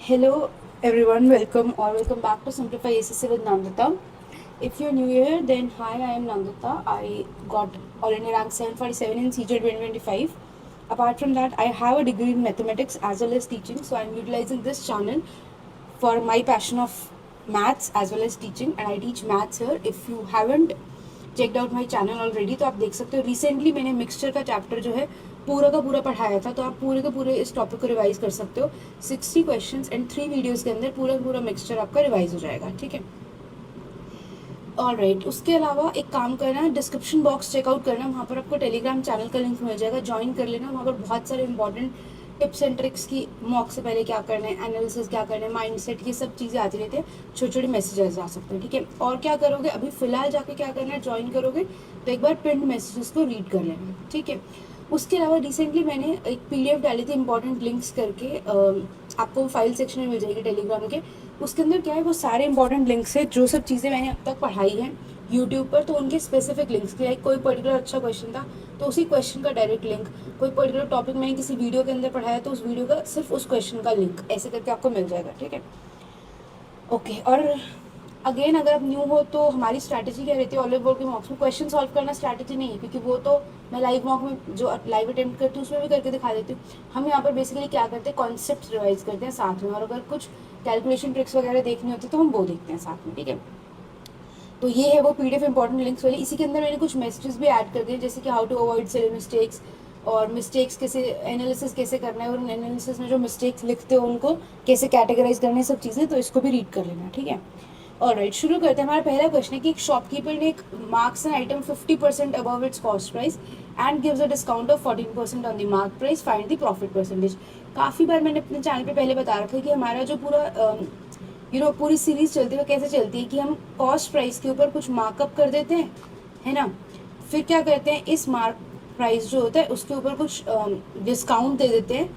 Hello everyone, welcome back to Simplify ACC with Nandita. If you're new here, then hi, I am Nandita. I got all India rank 747 in CJ 2025. Apart from that, I have a degree in mathematics as well as teaching, so I'm utilizing this channel for my passion of maths as well as teaching, and I teach maths here. If you haven't checked out my channel already तो आप देख सकते हो recently मैंने mixture का chapter जो है पूरा का पूरा पढ़ाया था, तो आप पूरे के पूरे इस टॉपिक को रिवाइज कर सकते हो. 60 क्वेश्चंस एंड 3 वीडियोस के अंदर पूरा पूरा मिक्सचर आपका रिवाइज हो जाएगा. ठीक है, ऑलराइट. उसके अलावा एक काम करना है, डिस्क्रिप्शन बॉक्स चेकआउट करना, वहाँ पर आपको टेलीग्राम चैनल का लिंक मिल जाएगा, ज्वाइन कर लेना. वहाँ पर बहुत सारे इंपॉर्टेंट टिप्स एंड ट्रिक्स की मॉक से पहले क्या करना है, एनालिसिस क्या करना है, माइंडसेट, ये सब चीज़ें आती रहती है. छोटे छोटे मैसेजेस आ सकते हैं. ठीक है, और क्या करोगे अभी फिलहाल जाके क्या करना है, ज्वाइन करोगे तो एक बार पिंड मैसेजेस को रीड कर लेना. ठीक है, उसके अलावा रिसेंटली मैंने एक PDF डाली थी इंपॉर्टेंट लिंक्स करके, आपको फाइल सेक्शन में मिल जाएगी टेलीग्राम के. उसके अंदर क्या है, वो सारे इंपॉर्टेंट लिंक्स है जो सब चीज़ें मैंने अब तक पढ़ाई हैं यूट्यूब पर, तो उनके स्पेसिफिक लिंक्स. लाइक कोई पर्टिकुलर अच्छा क्वेश्चन था तो उसी क्वेश्चन का डायरेक्ट लिंक, कोई पर्टिकुलर टॉपिक मैंने किसी वीडियो के अंदर पढ़ाया तो उस वीडियो का सिर्फ उस क्वेश्चन का लिंक, ऐसे करके आपको मिल जाएगा. ठीक है, ओके. और अगेन अगर आप न्यू हो तो हमारी स्ट्रैटेजी क्या रहती है ऑलिव बोर्ड के मॉक्स में, क्वेश्चन सॉल्व करना स्ट्रैटेजी नहीं है, क्योंकि वो तो मैं लाइव मॉक में जो लाइव अटेम्प्ट करती हूँ उसमें भी करके दिखा देती हूँ. हम यहाँ पर बेसिकली क्या करते हैं, कॉन्सेप्ट रिवाइज करते हैं साथ में, और अगर कुछ कैलकुलेशन ट्रिक्स वगैरह देखनी होती है तो हम वो देखते हैं साथ में. ठीक है, तो ये है वो PDF इंपॉर्टेंट लिंक्स वाली. इसी के अंदर मैंने कुछ मैसेजेस भी ऐड कर दिए, जैसे कि how to avoid silly mistakes, और मिस्टेक्स कैसे, एनालिसिस कैसे करना है, और एनालिसिस में जो मिस्टेक्स लिखते हो उनको कैसे कैटेगराइज करना है, सब चीज़ें, तो इसको भी रीड कर लेना. ठीक है, ऑलराइट, शुरू करते हैं. हमारा पहला क्वेश्चन है कि एक शॉपकीपर ने एक marks an item 50% above it's cost price and gives a discount of 14% on the mark price, find the profit percentage. काफ़ी बार मैंने अपने चैनल पे पहले बता रखा है कि हमारा जो पूरा पूरी सीरीज चलती है वो कैसे चलती है कि हम कॉस्ट प्राइस के ऊपर कुछ मार्कअप कर देते हैं, है ना. फिर क्या करते हैं, इस मार्क प्राइस जो होता है उसके ऊपर कुछ डिस्काउंट दे देते हैं,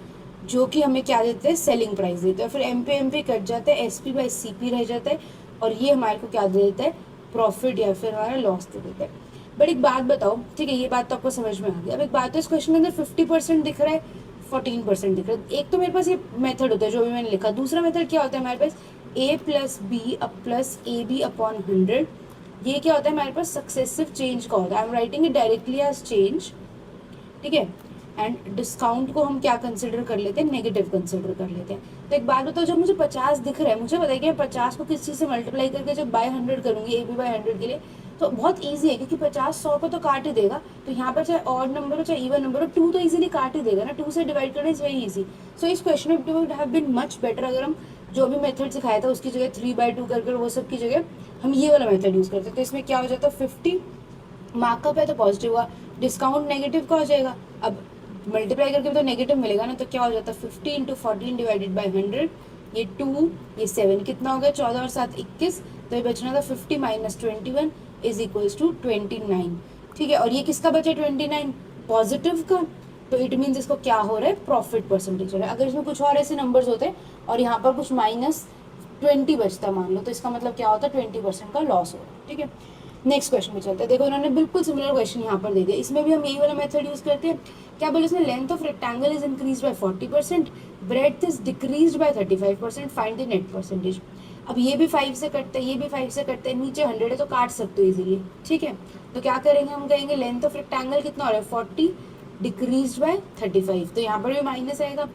जो कि हमें क्या देते हैं, सेलिंग प्राइस देते हैं. फिर MP कट जाता है, SP/CP रह जाता है, और ये हमारे को क्या दे देता है, प्रॉफिट या फिर हमारा लॉस दे देता है. बट एक बात बताओ, ठीक है, ये बात तो आपको समझ में आ गई. अब एक बात तो, इस क्वेश्चन के अंदर 50% दिख रहा है, 14% दिख रहा है. एक तो मेरे पास ये मेथड होता है जो भी मैंने लिखा. दूसरा मेथड क्या होता है हमारे पास, A+B प्लस AB अपॉन 100. ये क्या होता है हमारे पास, सक्सेसिव चेंज का होता है. I am writing it directly as change. ठीक है, एंड डिस्काउंट को हम क्या कंसिडर कर लेते हैं, नेगेटिव कंसिडर कर लेते हैं. तो एक बात बताओ, जब मुझे 50 दिख रहा है, मुझे बताइए कि मैं 50 को किस चीज़ से मल्टीप्लाई करके जब बाय 100 करूँगी, AB/100 के लिए, तो बहुत ईजी है, क्योंकि 50 100 को तो काट ही देगा. तो यहाँ पर चाहे ऑड नंबर हो चाहे इवन नंबर हो, 2 तो इजीली काट ही देगा ना. 2 से डिवाइड करना इज वेरी इजी. सो इस क्वेश्चन में it would have been much better अगर हम जो भी मेथड सिखाया था उसकी जगह 3/2 कर वो सब की जगह हम ये वाला मेथड यूज़ करते. तो इसमें क्या हो जाता है, 50 मार्कअप है तो पॉजिटिव हुआ, डिस्काउंट नेगेटिव का हो जाएगा. अब मल्टीप्लाई करके भी तो नेगेटिव मिलेगा ना, तो क्या हो जाता है, 50 इंटू 14 डिवाइडेड बाई 100, ये 2, ये 7, कितना हो गया, 14 और 7 21. तो ये बचना था 50 माइनस 21 इज इक्वल्स टू 29. ठीक है, और ये किसका बचा, 29 पॉजिटिव का. तो इट मीन्स इसको क्या हो रहा है, प्रॉफिट परसेंटेज हो रहा है. अगर इसमें कुछ और ऐसे नंबर्स होते और यहाँ पर कुछ -20 बचता मान लो, तो इसका मतलब क्या होता है, 20% का लॉस हो रहा है. ठीक है, नेक्स्ट क्वेश्चन में चलते हैं. देखो उन्होंने बिल्कुल सिमिलर क्वेश्चन यहाँ पर दे दिया. इसमें भी हम यही वाला मेथड यूज करते हैं. क्या बोले इसमें, length of rectangle is increase by 40%, breadth is decrease by 35%, find the net percentage. अब ये भी 5 से कटते हैं, ये भी 5 से कटते हैं, नीचे 100 है तो काट सकते हो इजीली. ठीक है, तो क्या करेंगे, हम कहेंगे लेंथ ऑफ रेक्टेंगल कितना हो रहा है, 40 डिक्रीज बाय 35. तो यहाँ पर भी माइनस आएगा,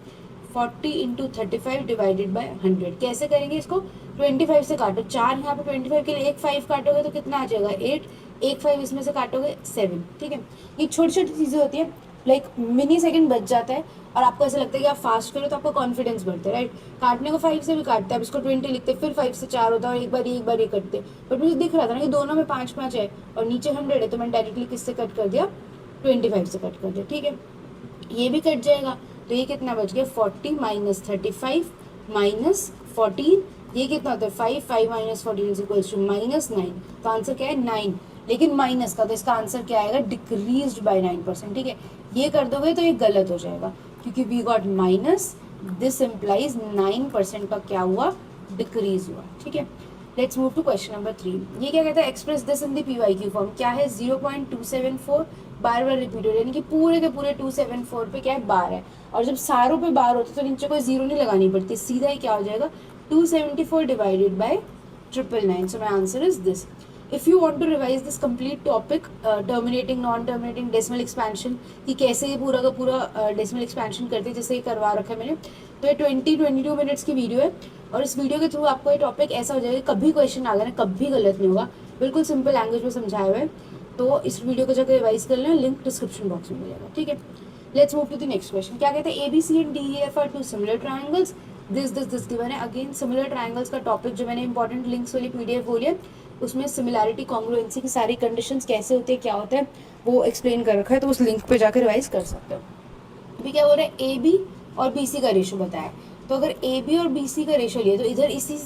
40 इंटू 35 डिवाइडेड बाय 100. कैसे करेंगे इसको, 25 से काटो, 4 यहाँ पे 25 के लिए एक 5 काटोगे तो कितना आ जाएगा, 8, एक 5 इसमें से काटोगे 7. ठीक है, ये छोटी छोटी चीज़ें होती है, लाइक मिनी सेकेंड बच जाता है, और आपको ऐसा लगता है कि आप फास्ट करो तो आपका कॉन्फिडेंस बढ़ता है, राइट. काटने को 5 से भी काटते हैं, अब इसको 20 लिखते, फिर 5 से 4 होता है, और एक बार ये कटते. बट मुझे दिख रहा था ना कि दोनों में 5 है और नीचे 100 है, तो मैंने डायरेक्टली किससे कट कर दिया, 25 से कट कर दिया. ठीक है, ये भी कट जाएगा, तो ये कितना बच गया, 40 माइनस 35 माइनस 14, ये कितना होता है, 5 माइनस 14 इज इक्वल्स टू -9. तो आंसर क्या है, 9. लेकिन माइनस का, तो इसका आंसर क्या आएगा, डिक्रीज्ड बाय 9%. ठीक है, ये कर दोगे तो ये गलत हो जाएगा, क्योंकि we got minus, this implies 9% का क्या हुआ, डिक्रीज हुआ. ठीक है, let's move to question number 3। ये क्या कहता है, express this in the PYQ form. क्या है, 0.274 बार बार रिपीट हो रही है, यानी कि पूरे के पूरे 274 पे क्या है, बार है। और जब सारों पे बार होते तो नीचे कोई जीरो नहीं लगानी पड़ती, सीधा ही क्या हो जाएगा 274 divided by 999। So my answer is this. If you want to revise this complete topic, terminating non terminating decimal expansion, कि कैसे ये पूरा का पूरा डेसिमल एक्सपेंशन करते हैं, जैसे ये करवा रखा है मैंने, तो ये 22 मिनट्स की वीडियो है। और इस वीडियो के थ्रू आपको ये टॉपिक ऐसा हो जाएगा, कभी क्वेश्चन आ गया ना, कभी गलत नहीं होगा, बिल्कुल सिंपल लैंग्वेज में समझाया हुआ है। तो इस वीडियो को जाकर रिवाइज कर लेना, लिंक डिस्क्रिप्शन बॉक्स में मिलेगा, ठीक है। Let's move to the next question. क्या कहते हैं, ABC and DEF are two similar triangles, this given है। अगेन सिमिलर ट्रायंगल्स का टॉपिक जो मैंने इंपॉर्टेंट लिंक्स वाली PDF बोली है, उसमें सिमिलैरिटी कॉन्ग्रुएंसी की सारी कंडीशंस कैसे होते हैं, क्या होता है, वो एक्सप्लेन कर रखा है, तो उस लिंक पे जाकर रिवाइज कर सकते हो। अभी क्या हो रहा है, AB और BC का रेशो बताया। तो अगर AB और BC का रेशो लिए तो इधर इसी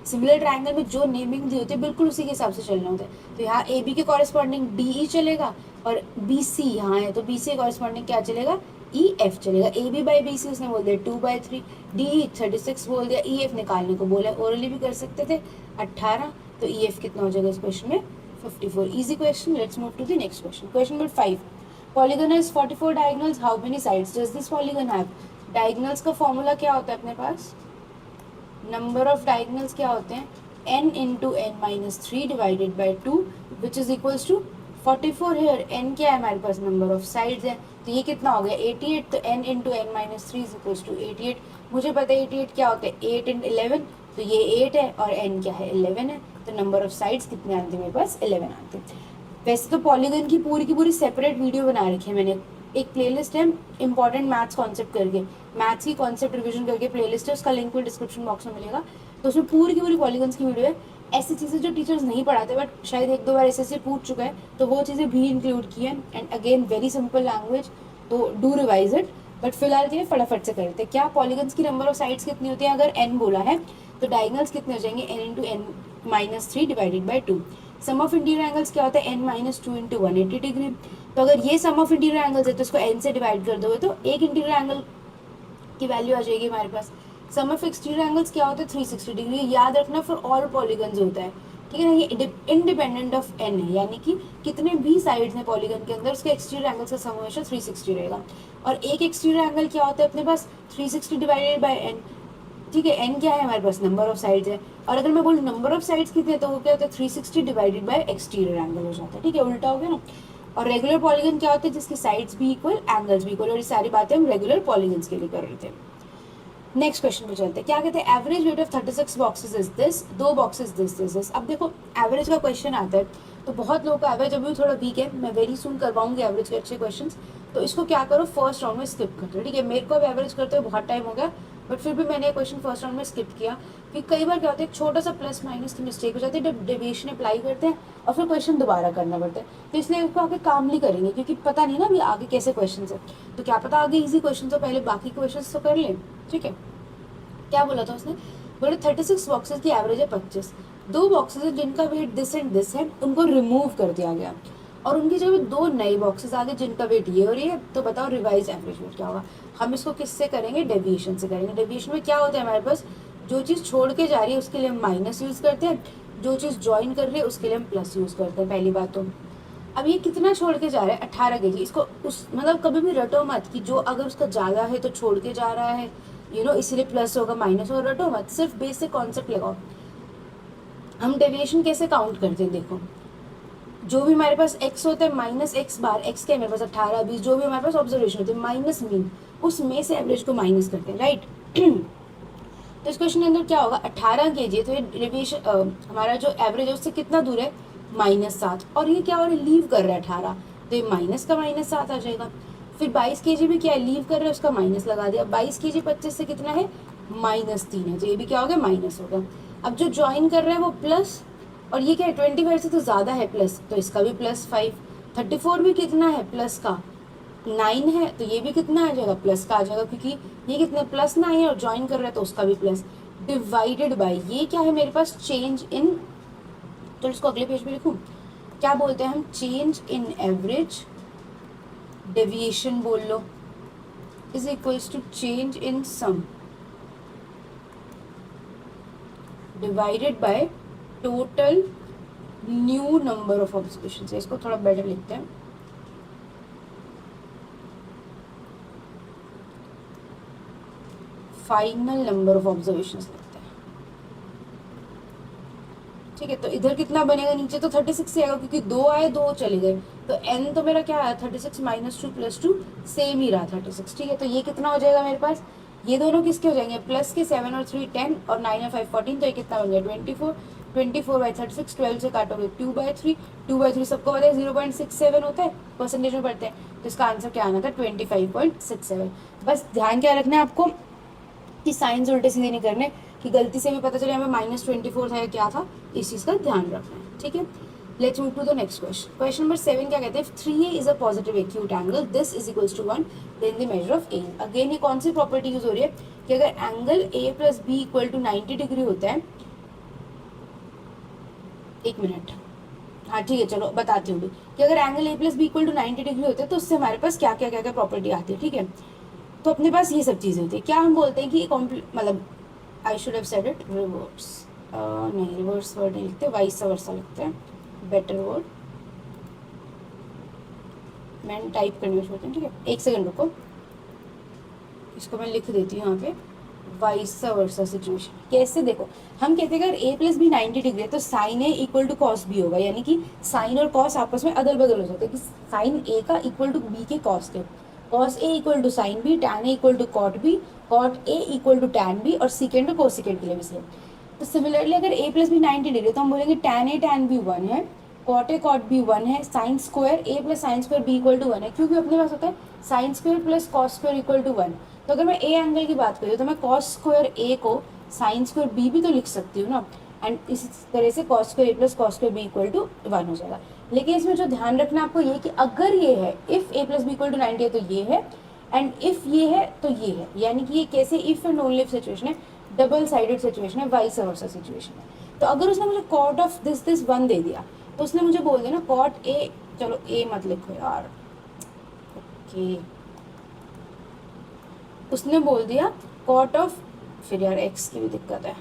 सिमिलर ट्रायंगल में जो नेमिंग दी होती है बिल्कुल उसी के हिसाब से चलना होता है। तो यहाँ AB के कॉरेस्पॉन्डिंग DE चलेगा, और BC यहाँ है तो BC के कॉरेस्पॉन्डिंग क्या चलेगा, EF चलेगा। AB बाई BC उसने बोल दिया 2/3, DE 36 बोल दिया, EF निकालने को बोला, ओरली भी कर सकते थे 18, तो EF कितना हो जाएगा इस क्वेश्चन में 54। Easy question. Let's move to the next question. Question number 5। Polygon has 44 diagonals. How many sides does this polygon have? Diagonals का फॉर्मूला क्या होता है अपने पास, नंबर ऑफ डायगोनल्स क्या होते हैं, n into n minus 3 divided by 2 which is equals to 44। Here n क्या है हमारे पास, नंबर ऑफ साइड्स है, तो ये कितना हो गया 88। तो n into n minus 3 is equals to 88। मुझे पता है 88 क्या होता है, 8 × 11, तो ये 8 है, और n क्या है 11 है, तो नंबर ऑफ साइड्स कितने आते हैं मेरे पास, 11 आते हैं। वैसे तो पॉलीगन की पूरी सेपरेट वीडियो बना रखी है मैंने, एक प्लेलिस्ट है इंपॉर्टेंट मैथ्स कॉन्सेप्ट करके, मैथ्स की कॉन्सेप्ट रिवीजन करके प्लेलिस्ट है, उसका लिंक भी डिस्क्रिप्शन बॉक्स में मिलेगा। तो उसमें पूरी की पूरी पॉलीगन्स की वीडियो है। ऐसी चीज़ें जो टीचर्स नहीं पढ़ाते बट शायद एक दो बार ऐसे पूछ चुका है, तो वो चीज़ें भी इंक्लूड की हैं। And again very simple language, तो डू रिवाइज इट। बट फिलहाल के लिए फटाफट से करते हैं। क्या पॉलीगन्स की नंबर ऑफ साइड्स कितनी होती है, अगर n बोला है तो डायगोनल्स कितने हो जाएंगे, n into n minus 3 divided by 2। Sum of interior angles क्या होता है, n माइनस 2 इंटू 180 डिग्री। तो अगर ये सम ऑफ इंटीरियर एंगल्स है तो इसको n से डिवाइड कर दोगे तो एक इंटीरियर एंगल की वैल्यू आ जाएगी हमारे पास। सम ऑफ एक्सटीरियर एंगल्स क्या होता है, 360 डिग्री। याद रखना फॉर ऑल पॉलीगन्स होता है, ठीक है ना। ये इंडिपेंडेंट ऑफ n है, यानी कि कितने भी साइड्स हैं पॉलीगन के अंदर, उसके एक्सटीरियर एंगल्स का सम हमेशा 360 रहेगा। और एक एक्सटीरियर एंगल क्या होता है अपने पास, 360 डिवाइडेड बाई n, ठीक है। n क्या है हमारे पास, नंबर ऑफ साइड्स है। और अगर मैं बोलूँ नंबर ऑफ साइड्स कितने हैं तो वो क्या होता है 360 डिवाइडेड बाय एक्सटीरियर एंगल हो जाता है, ठीक है, उल्टा हो गया ना। और रेगुलर पॉलीगन क्या होता है, जिसकी साइड्स भी इक्वल, एंगल्स भी इक्वल, और ये सारी बातें हम रेगुलर पॉलीगन्स के लिए कर रहे थे। नेक्स्ट क्वेश्चन पे चलते हैं। क्या कहते हैं, average weight of 36 boxes is this, 2 boxes this. अब देखो एवरेज का क्वेश्चन आता है तो बहुत लोगों का एवरेज अभी भी थोड़ा वीक है, मैं वेरी सून करवाऊंगी एवरेज के अच्छे क्वेश्चंस। तो इसको क्या करो, फर्स्ट राउंड में स्किप कर दो, ठीक है। मेरे को अब एवरेज करते हुए बहुत टाइम हो गया, बट फिर भी मैंने क्वेश्चन फर्स्ट राउंड में स्किप किया, कि कई बार क्या होता है एक छोटा सा प्लस माइनस की मिस्टेक हो जाती है जब डेविएशन अप्लाई करते हैं और फिर क्वेश्चन दोबारा करना पड़ता है। तो इसलिए इसको आगे कामली करेंगे, क्योंकि पता नहीं ना अभी आगे कैसे क्वेश्चन है, तो क्या पता आगे ईजी क्वेश्चन तो पहले बाकी क्वेश्चन तो कर लें, ठीक है। क्या बोला था उसने, बोले 36 बॉक्सेस की एवरेज है 25। 2 बॉक्सेस है जिनका वेट दिस एंड दिस है, उनको रिमूव कर दिया गया, और उनकी जगह 2 नए बॉक्सेस आ गए जिनका वेट ये और ये है। तो बताओ रिवाइज एवरेज वेट क्या होगा। हम इसको किससे करेंगे, डेविएशन से करेंगे। डेविएशन में क्या होता है हमारे पास, जो चीज़ छोड़ के जा रही है उसके लिए हम माइनस यूज़ करते हैं, जो चीज़ ज्वाइन कर रही है उसके लिए हम प्लस यूज़ करते हैं, पहली बात तो। अब ये कितना छोड़ के जा रहा है, 18 kg। इसको उस मतलब कभी भी रटो मत कि जो अगर उसका ज़्यादा है तो छोड़ के जा रहा है, इसलिए प्लस होगा माइनस होगा, रटो मत, सिर्फ बेसिक कॉन्सेप्ट लगाओ। हम डेविएशन कैसे काउंट करते हैं, देखो जो भी हमारे पास x होता है माइनस एक्स बार, x क्या है मेरे पास 18 20, जो भी हमारे पास ऑब्जर्वेशन होते हैं माइनस मीन, उसमें से एवरेज को माइनस करते हैं, राइट। तो इस क्वेश्चन के अंदर क्या होगा, 18 kg, तो ये डेविएशन हमारा जो एवरेज है उससे कितना दूर है, -7, और ये क्या हो रहा है, लीव कर रहा है 18, तो ये माइनस का -7 आ जाएगा। फिर 22 kg भी क्या है, लीव कर रहा है, उसका माइनस लगा दिया। 22 kg 25 से कितना है, -3 है, तो ये भी क्या हो गया, माइनस होगा। अब जो ज्वाइन कर रहा है वो प्लस, और ये क्या है 25 से तो ज़्यादा है प्लस, तो इसका भी +5। 34 भी कितना है, प्लस का 9 है, तो ये भी कितना आ जाएगा, प्लस का आ जाएगा, क्योंकि ये कितने +9 है और ज्वाइन कर रहा है तो उसका भी प्लस, डिवाइडेड बाई ये क्या है मेरे पास, चेंज इन, तो इसको अगले पेज पे लिखूँ, क्या बोलते हैं हम, चेंज इन एवरेज, डेविएशन बोल लो, is equals to change in sum divided by total new number of observation है, इसको थोड़ा बेटर लिखते हैं, फाइनल नंबर ऑफ ऑब्जर्वेशन लिखते हैं। ठीक है, तो इधर कितना बनेगा, नीचे तो 36 से आएगा क्योंकि 2 आए 2 चले गए, तो n तो मेरा क्या आया 36 माइनस 2 प्लस 2 सेम ही रहा 36। ठीक है, तो ये कितना हो जाएगा मेरे पास, ये दोनों किसके हो जाएंगे, प्लस के 7 और 3 10 और 9 और 5 14, तो ये कितना बन गया 24। 24 बाई 36, 12 से काटोगे 2/3, 2/3 सबको पता है 0.67 होता है, परसेंटेज में पढ़ते हैं, तो इसका आंसर क्या आना था 25.67। बस ध्यान क्या रखना है आपको कि साइंस उल्टे सीधे नहीं करने, कि गलती से भी पता चले हमें -24 था या क्या था, इस चीज़ का ध्यान रखना है। ठीक है, let's move to the next question. Question number 7 क्या कहते हैं, 3a is a positive acute angle, this is equals to 1, then the measure of a। अगेन ये कौन सी प्रॉपर्टी यूज हो रही है कि अगर angle a plus B equal to 90 degree होता है, एक मिनट, हाँ ठीक है चलो बताती हूँ कि अगर angle a plus B equal to 90 degree होते हैं तो उससे हमारे पास क्या क्या क्या क्या प्रॉपर्टी आती है। ठीक है, तो अपने पास ये सब चीज़ें होती है, क्या हम बोलते हैं कि मतलब I should have said it reverse, नहीं रिवर्स वर्ड नहीं लिखते, वाइस वर्सा लिखते हैं, बेटर वर्ड, मैं टाइप करने में सोचती हूँ। ठीक है, एक सेकंड रुको, इसको मैं लिख देती हूँ यहाँ पे, वाइस वर्सा सिचुएशन कैसे, देखो हम कहते हैं अगर a प्लस बी 90 डिग्री है तो sine A equal to cos B होगा, यानी कि साइन और कॉस आपस में अदल बदल हो जाते हैं कि साइन ए का इक्वल टू बी के कॉस के, cos A equal to sine B, tan A equal to cot B, cot A equal to tan B, और सीकेंड और कोसिकेंड के लिए भी सेम। तो सिमिलरली अगर a प्लस बी 90 डिग्री तो हम बोलेंगे टैन ए टैन बी 1 है, कॉट ए कॉट बी 1 है, sine square A plus sine square B equal to 1 है, क्योंकि अपने पास होता है sine square plus cos square equal to 1। तो अगर मैं ए एंगल की बात करूँ तो मैं कॉस स्क्वायर ए को साइन स्क्वायर बी भी तो लिख सकती हूँ ना, एंड इसी तरह से cos square A plus cos square B equal to 1 हो जाएगा। लेकिन इसमें जो ध्यान रखना आपको ये कि अगर ये है if A plus B equal to 90 है तो ये है, एंड इफ ये है तो ये है, यानी कि ये कैसे if and only if situation है, डबल साइडेड सिचुएशन है, वाइस वर्सा सिचुएशन है। तो अगर उसने मुझे कॉट ऑफ दिस 1 दे दिया तो उसने मुझे बोल दिया ना कॉट ए, चलो ए मत लिखो यार, ओके, उसने बोल दिया कॉट ऑफ, फिर यार एक्स की भी दिक्कत है,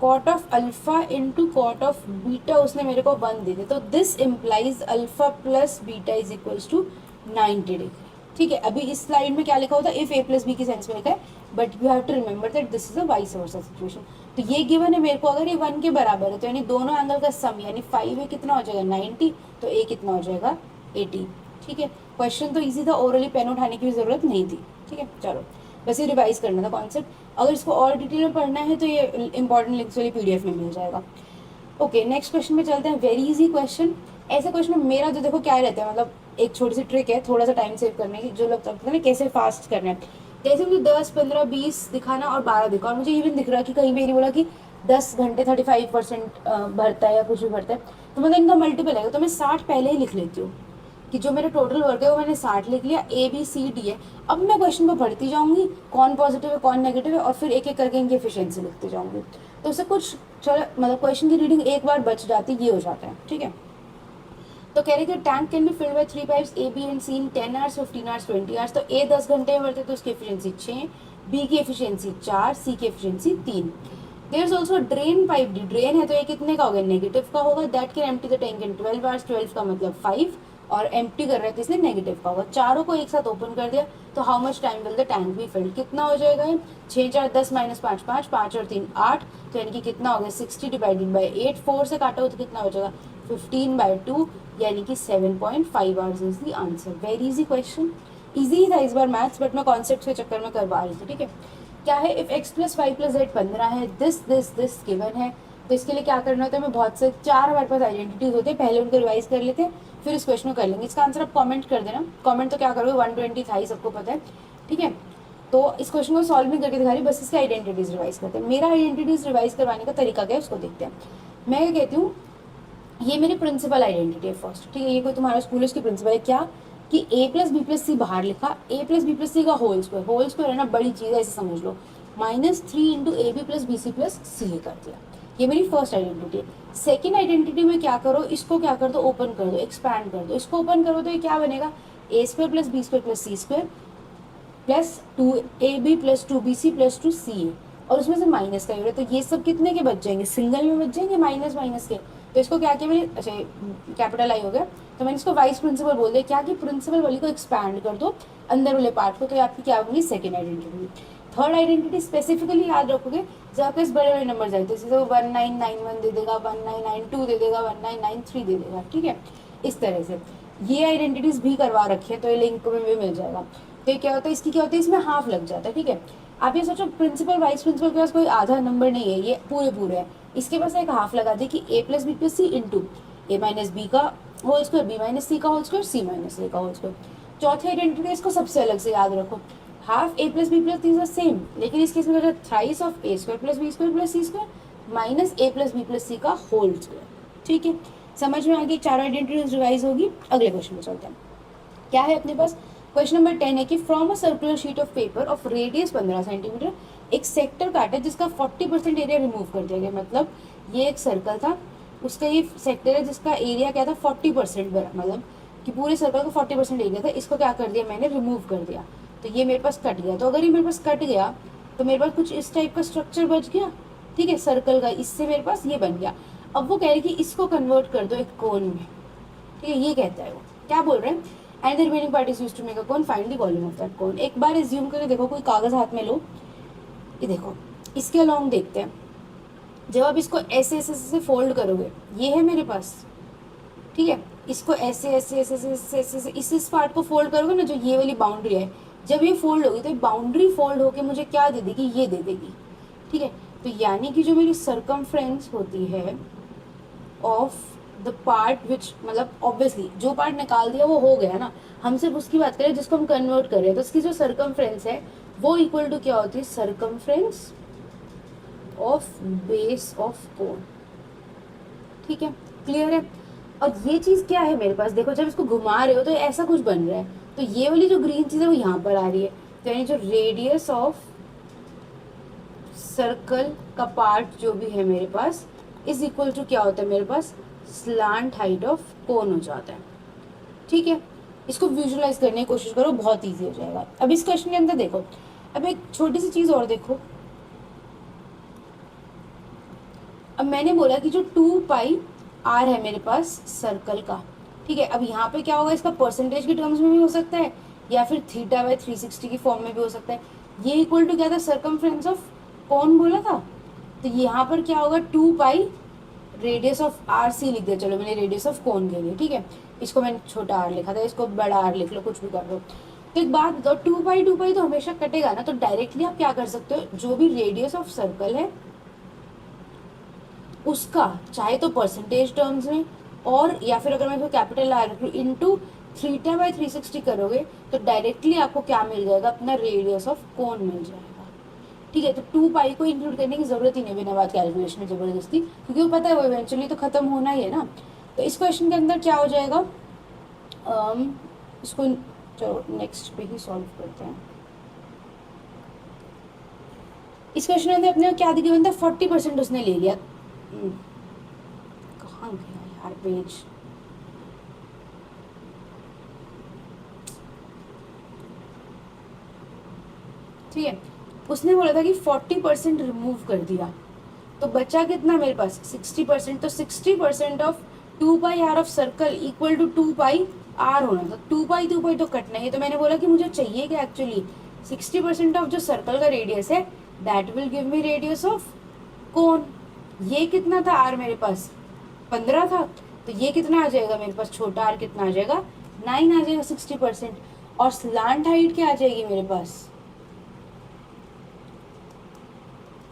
cot of alpha into cot of beta उसने मेरे को 1 दे दिया, तो this implies alpha plus beta is equals to 90 degree. ठीक है, अभी इस स्लाइड में क्या लिखा होता है, इफ ए प्लस बी की सेंस में लिखा है, but you have to remember that this is a vice versa situation. तो ये गिवन है मेरे को, अगर ये 1 के बराबर है तो यानी दोनों एंगल का सम यानी 5 ए कितना हो जाएगा 90, तो ए कितना हो जाएगा 80। ठीक है, क्वेश्चन तो इजी था, ओरली पेन उठाने की भी जरूरत नहीं थी। ठीक है, चलो बस ये रिवाइज करना था कॉन्सेप्ट, अगर इसको और डिटेल में पढ़ना है तो ये इंपॉर्टेंट लिंक्स वाली पीडीएफ में मिल जाएगा। ओके, नेक्स्ट क्वेश्चन में चलते हैं, वेरी इजी क्वेश्चन। ऐसे क्वेश्चन में मेरा जो देखो क्या रहता है, मतलब एक छोटी सी ट्रिक है थोड़ा सा टाइम सेव करने की, जो लगता है ना कैसे फास्ट करना है, जैसे मुझे 10 15 20 दिखाना और 12 दिखा, और मुझे ये भी दिख रहा है कि कहीं पे नहीं बोला कि 10 घंटे 35% भरता है या कुछ भी भरता है, तो मतलब इनका मल्टीपल है, तो मैं 60 पहले ही लिख लेती हूँ कि जो मेरा टोटल वर्क है वो मैंने 60 लिख लिया, ए बी सी डी है। अब मैं क्वेश्चन को पढ़ती जाऊंगी कौन पॉजिटिव है कौन नेगेटिव है, और फिर एक एक करके इनकी एफिशिएंसी लिखती जाऊंगी, तो उससे कुछ चलो मतलब क्वेश्चन की रीडिंग एक बार बच जाती, ये हो जाता है। ठीक है, तो कह रहे कि tank can be filled by 3 pipes A B and C in 10 hours 15 hours 20 hours. तो ए 10 घंटे में भरते तो उसकी एफिशिएंसी 6, बी की एफिशिएंसी 4, सी की efficiency 3। There is also drain pipe D, drain है तो ये कितने का होगा नेगेटिव का होगा, that can empty the tank in 12 hours, 12 का मतलब 5, और एम्प्टी कर रहा है तो इसलिए नेगेटिव का होगा। चारों को एक साथ ओपन कर दिया तो how much time will the tank be filled, कितना हो जाएगा, 6 4 10 माइनस 5 5, 5 और 3 8, तो यानी कि कितना हो गया 60 डिवाइडेड बाई 8, 4 से काटा हो तो कितना हो जाएगा 15/2, यानी कि 7.5 hours is the answer. Very easy question, easy ही था इस बार मैथ्स, बट मैं कॉन्सेप्ट के चक्कर में करवा रही थी। ठीक है, क्या है, if x plus 5 plus Z 15 है, दिस गिवन है, तो इसके लिए क्या करना होता है, मैं बहुत से 4 हमारे पास आइडेंटिटीज होते हैं, पहले उनको रिवाइज कर लेते हैं फिर इस क्वेश्चन को कर लेंगे। इसका आंसर आप कमेंट कर देना, कमेंट तो क्या करोगे 120 था ही सबको पता है। ठीक है, तो इस क्वेश्चन को सॉल्व नहीं करके दिखा रही, बस इसके आइडेंटिटीज रिवाइज करते हैं। मेरा आइडेंटिटीज रिवाइज करवाने का तरीका क्या है उसको देखते हैं। मैं क्या कहती हूँ, ये मेरी प्रिंसिपल आइडेंटिटी है फर्स्ट। ठीक है, ये कोई तुम्हारा स्कूल उसकी प्रिंसिपल है क्या, कि ए प्लस बी प्लस सी बाहर लिखा, ए प्लस बी प्लस सी का होल स्क्वायर है ना, बड़ी चीज़ है ऐसे समझ लो, -3 into A B plus B C plus C कर दिया, ये मेरी फर्स्ट आइडेंटिटी है। सेकेंड आइडेंटिटी में क्या करो, इसको क्या कर दो ओपन कर दो, एक्सपैंड कर दो, इसको ओपन करो तो ये क्या बनेगा, A square plus B square plus C square plus 2ab plus 2bc plus 2ca, और उसमें से माइनस का यूनिट, तो ये सब कितने के बच जाएंगे, सिंगल में बच जाएंगे माइनस माइनस के। तो इसको क्या किया मैंने, अच्छा कैपिटल आई हो गया, तो मैंने इसको वाइस प्रिंसिपल बोल दिया, क्या कि प्रिंसिपल वाली को एक्सपैंड कर दो अंदर वाले पार्ट को, तो ये आपकी क्या होगी, second identity. Third identity specifically याद रखोगे जब आपके पास बड़े बड़े नंबर जाए, जैसे तो 1991 दे देगा, 1992 दे देगा, 1993 दे देगा, ठीक है, इस तरह से ये आइडेंटिटीज भी करवा रखी है, तो ये लिंक में भी मिल जाएगा। तो ये क्या होता है, इसकी क्या होती है, इसमें हाफ लग जाता है, ठीक है। आप ये सोचो प्रिंसिपल वाइस प्रिंसिपल के पास कोई आधा नंबर नहीं है, ये पूरे पूरे है, इसके पास एक हाफ लगा दी कि a plus B plus C into A minus B का whole square, B minus C का whole square, C minus A का होल स्क्वायर। चौथी आइडेंटिटी इसको सबसे अलग से याद रखो, half A plus B plus C same, लेकिन इस केस में क्या thrice of A square plus B square plus C square minus A plus B plus C का होल स्क्वायर, ठीक है। समझ में आ गई, चारों आइडेंटिटीज रिवाइज होगी। अगले क्वेश्चन में चलते हैं, क्या है अपने पास, क्वेश्चन नंबर 10 है कि from a circular sheet of paper of radius 15 centimetre एक सेक्टर काटा जिसका 40% एरिया रिमूव कर दिया गया, मतलब ये एक सर्कल था, उसका ये सेक्टर है जिसका एरिया क्या था 40%, मतलब कि पूरे सर्कल का 40% एरिया था, इसको क्या कर दिया मैंने, रिमूव कर दिया, तो ये मेरे पास कट गया। तो अगर ये मेरे पास कट गया तो मेरे पास कुछ इस टाइप का स्ट्रक्चर बच गया, ठीक है, सर्कल का, इससे मेरे पास ये बन गया। अब वो कह रहे कि इसको कन्वर्ट कर दो एक कोन में, ठीक है, ये कहता है वो, क्या बोल रहे हैं, and the remaining part is used to make a cone, find the volume of that cone. एक बार एज्यूम करके देखो, कोई कागज हाथ में लो, ये देखो, इसके अलोंग देखते हैं, जब आप इसको ऐसे ऐसे ऐसे फोल्ड करोगे, ये है मेरे पास, ठीक है, इसको ऐसे ऐसे ऐसे ऐसे ऐसे ऐसे इस पार्ट को फोल्ड करोगे ना, जो ये वाली बाउंड्री है, जब ये फोल्ड होगी तो बाउंड्री फोल्ड होके मुझे क्या दे देगी, ये दे देगी, ठीक है। तो यानी कि जो मेरी सरकमफ्रेंस होती है ऑफ द पार्ट विच, मतलब ऑब्वियसली जो पार्ट निकाल दिया वो हो गया ना, हम सिर्फ उसकी बात करें जिसको हम कन्वर्ट कर रहे हैं, तो उसकी जो सरकमफ्रेंस है वो इक्वल टू क्या होती है, circumference of base of cone, ठीक है, क्लियर है। और ये चीज क्या है मेरे पास, देखो जब इसको घुमा रहे हो तो ऐसा कुछ बन रहा है, तो ये वाली जो ग्रीन चीज है वो यहाँ पर आ रही है, तो यानी जो रेडियस ऑफ सर्कल का पार्ट जो भी है मेरे पास इज इक्वल टू क्या होता है मेरे पास, स्लांट हाइट ऑफ कोन हो जाता है, ठीक है। इसको विजुअलाइज करने की कोशिश करो, बहुत इजी हो जाएगा। अब इस क्वेश्चन के अंदर देखो, अब एक छोटी सी चीज और देखो, अब मैंने बोला कि जो 2 पाई आर है मेरे पास सर्कल का, ठीक है, अब यहाँ पे क्या होगा, इसका परसेंटेज के टर्म्स में भी हो सकता है या फिर थीटा बाय 360 की फॉर्म में भी हो सकता है। ये इक्वल टू क्या था, सरकमफ्रेंस ऑफ कौन बोला था, तो यहाँ पर क्या होगा 2 pi radius of R C लिख दिया, चलो मैंने रेडियस ऑफ कोन के लिए, ठीक है, इसको मैंने छोटा आर लिखा था, इसको बड़ा आर लिख लो, कुछ भी कर लो। तो एक बात बताओ, 2 पाई तो हमेशा कटेगा ना, तो डायरेक्टली आप क्या कर सकते हो, जो भी रेडियस ऑफ सर्कल है उसका चाहे तो परसेंटेज टर्म्स में, और या फिर अगर मैं इसको कैपिटल आर रखूँ इंटू थीटा बाय 360 करोगे तो डायरेक्टली आपको क्या मिल जाएगा, अपना रेडियस ऑफ कोन मिल जाएगा, ठीक है। तो 2 पाई को इंक्लूड करने की जरूरत ही नहीं बिना बात कैलकुलेशन में जबरदस्ती, क्योंकि वो पता है वो इवेंचुअली तो खत्म होना ही है ना। तो इस क्वेश्चन के अंदर क्या हो जाएगा, इसको चलो नेक्स्ट पे ही सॉल्व करते हैं। इस क्वेश्चन के अंदर अपने क्या दिखे बनता है, 40% उसने ले लिया, कहाँ गया यार पेज, ठीक है, उसने बोला था कि 40% रिमूव कर दिया, तो बचा कितना मेरे पास 60%, तो 60% of 2 pi R of circle equal to 2 pi R होना था, 2 पाई तो कटना है, तो मैंने बोला कि मुझे चाहिए कि एक्चुअली 60% ऑफ जो सर्कल का रेडियस है that will give me radius of cone. ये कितना था आर मेरे पास 15 था, तो ये कितना आ जाएगा मेरे पास, छोटा आर कितना आ जाएगा 9 आ जाएगा 60%, और स्लांट हाइट क्या आ जाएगी मेरे पास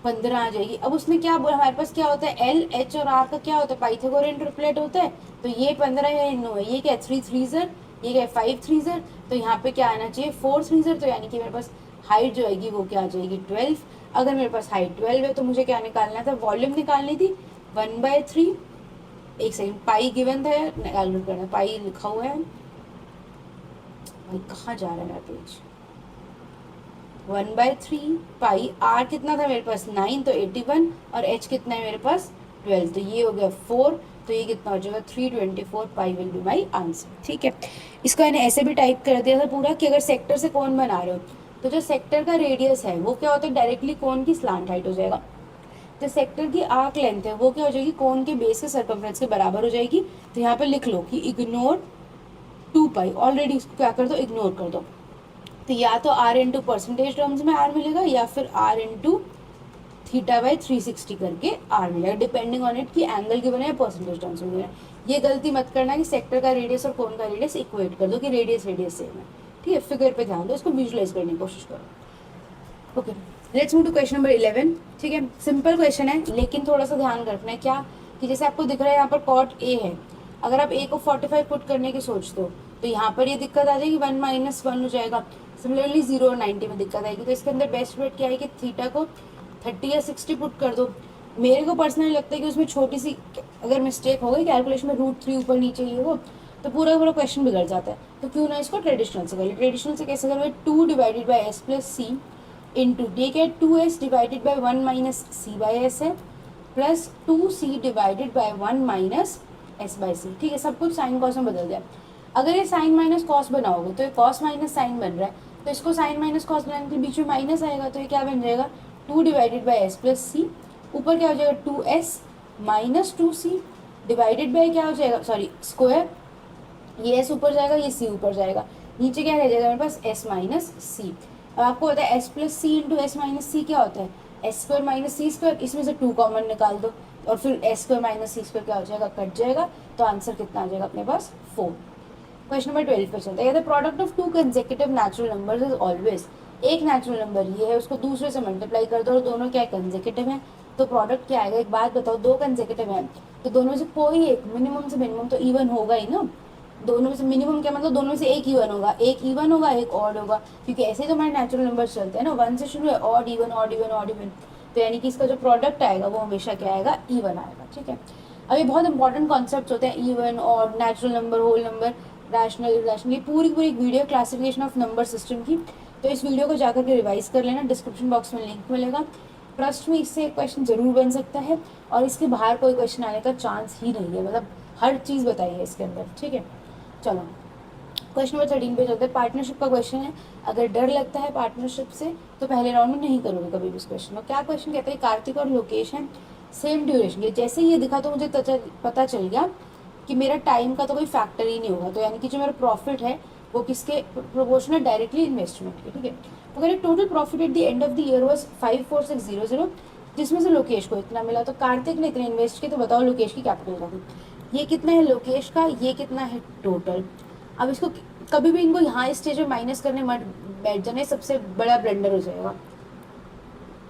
15 आ जाएगी। अब उसने क्या बोला, हमारे पास क्या होता है एल एच और आर का क्या होता है, पाइथागोरियन ट्रिपलेट होता है, तो ये 15 है, नो है, ये क्या 3 3 ये क्या 5 3 तो यहाँ पे क्या आना चाहिए 4 3 तो यानी कि मेरे पास हाइट जो आएगी वो क्या आ जाएगी 12। अगर मेरे पास हाइट 12 है तो मुझे क्या निकालना था, वॉल्यूम निकालनी थी 1/3, एक सेकंड, पाई गिवन था, कैलकुलेट करना, पाई लिखा हुआ है, भाई कहाँ जा रहा है मेरा पेज, 1/3 पाई आर कितना था मेरे पास 9 तो 81, और एच कितना है मेरे पास 12, तो ये हो गया 4, तो ये कितना हो जाएगा 324 पाई विल बी माई आंसर, ठीक है। इसको मैंने ऐसे भी टाइप कर दिया था पूरा कि अगर सेक्टर से कौन बना रहे हो तो जो सेक्टर का रेडियस है वो क्या होता है, डायरेक्टली कोन की स्लांट हाइट हो जाएगा। जो सेक्टर की आर्क लेंथ है वो क्या हो जाएगी, कोन के बेस के सर्कमफ्रेंस के बराबर हो जाएगी। तो यहाँ पे लिख लो कि इग्नोर 2 पाई, ऑलरेडी इसको क्या कर दो, इग्नोर कर दो। तो या तो r इंटू परसेंटेज टर्म्स में r मिलेगा, या फिर r इंटू थीटा बाई 360 करके r मिलेगा, डिपेंडिंग ऑन इट कि एंगल गिवन है या परसेंटेज टर्म्स में गिवन है। ये गलती मत करना कि सेक्टर का रेडियस और कोन का रेडियस इक्वेट कर दो कि रेडियस रेडियस सेम है। ठीक है, फिगर पे ध्यान दो, इसको विजुलाइज करने की कोशिश करो। Okay, let's move to question number 11। ठीक है, सिंपल क्वेश्चन है लेकिन थोड़ा सा ध्यान रखना है क्या, कि जैसे आपको दिख रहा है यहाँ पर कॉट ए है, अगर आप ए को 45 पुट करने की सोचते हो तो यहाँ पर ये दिक्कत आ जाएगी, 1 माइनस 1 हो जाएगा। सिमिलरली 0 और 90 में दिक्कत आएगी। तो इसके अंदर बेस्ट बेट क्या है कि थीटा को 30 या 60 पुट कर दो। मेरे को पर्सनली लगता है कि उसमें छोटी सी अगर मिस्टेक हो गई कैलकुलेशन में, √3 ऊपर नीचे ये हो, तो पूरा पूरा क्वेश्चन बिगड़ जाता है। तो क्यों ना इसको ट्रेडिशनल से कर ले। ट्रेडिशनल से कैसे करोगे, 2 divided by S plus C into D के 2s divided by 1 minus C by S है, plus 2c divided by 1 minus S by C. ठीक है, सब कुछ साइन कॉस में बदल दिया। अगर ये साइन माइनस कॉस बनाओगे तो ये कॉस माइनस साइन बन रहा है, तो इसको साइन माइनस कॉस बनाने के बीच में माइनस आएगा, तो ये क्या बन जाएगा, 2 डिवाइडेड बाई एस प्लस सी, ऊपर क्या हो जाएगा 2s minus 2c divided by क्या हो जाएगा, सॉरी स्क्वायर, ये s ऊपर जाएगा, ये c ऊपर जाएगा, नीचे क्या रह जाएगा मेरे पास s माइनस सी। अब आपको पता है s plus C into S minus सी क्या होता है, एस स्क्वायर माइनस सी स्क्वायर, इसमें से 2 कॉमन निकाल दो और फिर एस स्क्वायर माइनस सी स्क्वायर क्या हो जाएगा, कट जाएगा। तो आंसर कितना आ जाएगा अपने पास 4। क्वेश्चन नंबर 12 पे चलते हैं। The product of 2 consecutive natural numbers is always, एक नेचुरल नंबर ये है, उसको दूसरे से मल्टीप्लाई कर दो और दोनों क्या कंसेक्यूटिव हैं, तो प्रोडक्ट क्या आएगा। एक बात बताओ, 2 कंसेक्यूटिव हैं तो दोनों में से कोई एक मिनिमम से मिनिमम तो इवन होगा ही ना। दोनों में से मिनिमम क्या मतलब, दोनों में से एक इवन होगा, एक इवन होगा एक ऑड होगा, क्योंकि ऐसे तो हमारे नेचुरल नंबर चलते हैं ना, 1 से शुरू है, odd even odd even odd even. तो यानी कि इसका जो प्रोडक्ट आएगा वो हमेशा क्या आएगा, इवन आएगा। ठीक है, अब ये बहुत इंपॉर्टेंट कॉन्सेप्ट होते हैं, even odd, natural number, whole number, rational irrational, ये पूरी पूरी video classification of number system की। तो इस वीडियो को जाकर के रिवाइज कर लेना, डिस्क्रिप्शन बॉक्स में लिंक मिलेगा। ट्रस्ट में इससे एक क्वेश्चन जरूर बन सकता है और इसके बाहर कोई क्वेश्चन आने का चांस ही नहीं है, मतलब हर चीज़ बताई है इसके अंदर। ठीक है, चलो क्वेश्चन नंबर 13 पे चलते हैं। पार्टनरशिप का क्वेश्चन है। अगर डर लगता है पार्टनरशिप से तो पहले राउंड में नहीं करोगे कभी भी इस क्वेश्चन को। क्या क्वेश्चन कहता है, कार्तिक और लोकेश हैं, सेम ड्यूरेशन के। जैसे ही ये दिखा तो मुझे पता चल गया कि मेरा टाइम का तो कोई फैक्टर ही नहीं होगा, तो यानी कि जो मेरा प्रॉफिट है वो किसके प्रोपोर्शनल, डायरेक्टली इन्वेस्टमेंट के। ठीक है, तो अगर total profit at the end of the year was 54600, जिसमें से लोकेश को इतना मिला, तो कार्तिक ने इतने इन्वेस्ट किए, तो बताओ लोकेश की कैपिटल का थी। ये कितना है लोकेश का, ये कितना है टोटल। अब इसको कभी भी इनको यहाँ स्टेज में माइनस करने मत बैठ जाने, सबसे बड़ा ब्लेंडर हो जाएगा।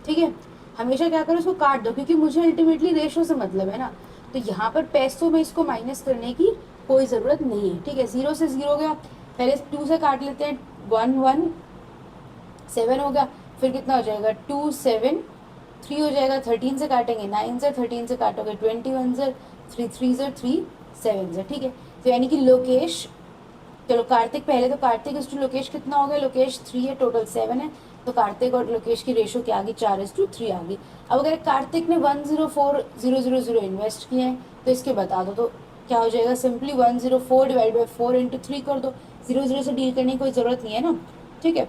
ठीक है, हमेशा क्या करो, इसको काट दो, क्योंकि मुझे अल्टीमेटली रेशो से मतलब है ना। तो यहाँ पर पैसों में इसको माइनस करने की कोई ज़रूरत नहीं है। ठीक है, 0 से 0 गया, पहले 2 से काट लेते हैं, 1 1 7 हो गया, फिर कितना हो जाएगा 2 7 3 हो जाएगा, 13 से काटेंगे 9 से, 13 से काटोगे 21 से, 3 3 से 3 7 से। ठीक है, तो यानी कि लोकेश, चलो कार्तिक पहले, तो कार्तिक इस टू लोकेश कितना हो गया, लोकेश 3 है, टोटल 7 है, तो कार्तिक और लोकेश की रेशो क्या आ गई, 4:3 आ गई। अब अगर कार्तिक ने 104,000 इन्वेस्ट किए हैं तो इसके बता दो, तो क्या हो जाएगा, सिंपली 104 डिवाइड बाई 4 इंटू 3 कर दो, 0 से डील करने की कोई ज़रूरत नहीं है ना। ठीक है,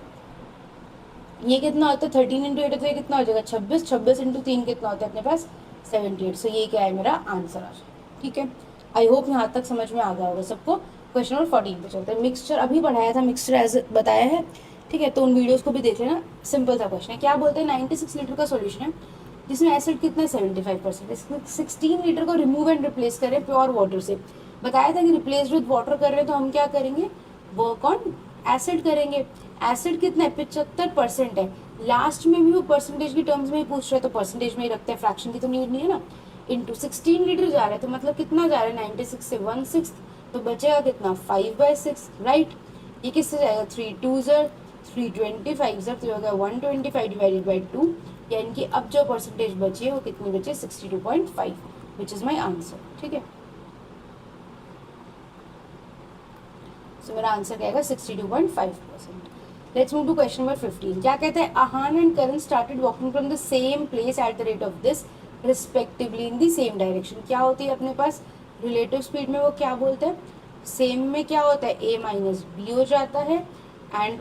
ये कितना होता है 13 इंटू 8, तो ये कितना हो जाएगा 26, 26 इंटू 3 कितना होता है अपने पास 78। सो ये क्या है मेरा आंसर आ जाए। ठीक है, आई होप यहाँ तक समझ में आ गया होगा सबको। क्वेश्चन नंबर 14 पे चलते हैं। मिक्सचर अभी पढ़ाया था, मिक्सचर एज बताया है। ठीक है, तो उन वीडियोस को भी देख लेना, सिंपल सा क्वेश्चन है। क्या बोलते हैं, 96 लीटर का सॉल्यूशन है जिसमें एसिड कितना है 75%, इसमें 16 लीटर को रिमूव एंड रिप्लेस करें प्योर वाटर से। बताया था कि रिप्लेस विद वाटर कर रहे हैं तो हम क्या करेंगे, वर्क ऑन एसिड करेंगे। एसिड कितना है 75% है, लास्ट में भी वो परसेंटेज की टर्म्स में ही पूछ रहे हैं तो परसेंटेज में ही रखते हैं, फ्रैक्शन की तो नीड नहीं है ना। इंटू 16 लीटर जा रहा है तो मतलब कितना जा रहा है 96 से 1/6, तो बचेगा कितना 5/6, राइट। ये किससे जाएगा 3 2 ज़र 325 ज़र, तो होगा 125 डिवाइडेड बाई 2, यानी कि अब जो परसेंटेज बची है वो कितनी बची है 62.5, विच इज़ माई आंसर। ठीक है, तो मेरा आंसर क्या आएगा 62.5%। Let's move to question number 15। क्या कहते हैं, Aahan and Karan started walking from the same place at the rate of this respectively in the same direction. क्या होती है अपने पास रिलेटिव स्पीड में, वो क्या बोलते हैं, सेम में क्या होता है a माइनस बी हो जाता है, एंड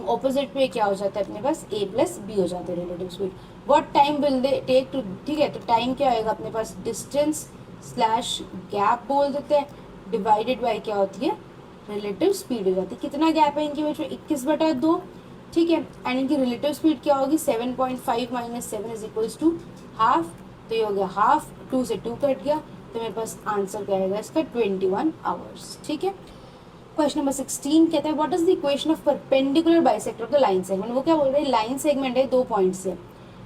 ऑपोजिट पे क्या हो जाता है अपने पास a प्लस बी हो जाता है relative speed. What time will they take to, ठीक है, तो टाइम क्या आएगा अपने पास, डिस्टेंस स्लैश गैप बोल देते हैं, डिवाइडेड बाय क्या होती है, रिलेटिव स्पीड हो जाती है. कितना गैप है इनके बीच में, 21/2. ठीक है, एंड इनकी रिलेटिव स्पीड क्या होगी, 7.5 minus 7 is equals to half. तो ये हो गया हाफ, 2 से 2 कट गया, तो मेरे पास आंसर क्या आएगा इसका 21 आवर्स. ठीक है. क्वेश्चन नंबर 16 कहता है what is the equation of perpendicular bisector of the line segment. वो क्या बोल रहे हैं, लाइन सेगमेंट है 2 पॉइंट से,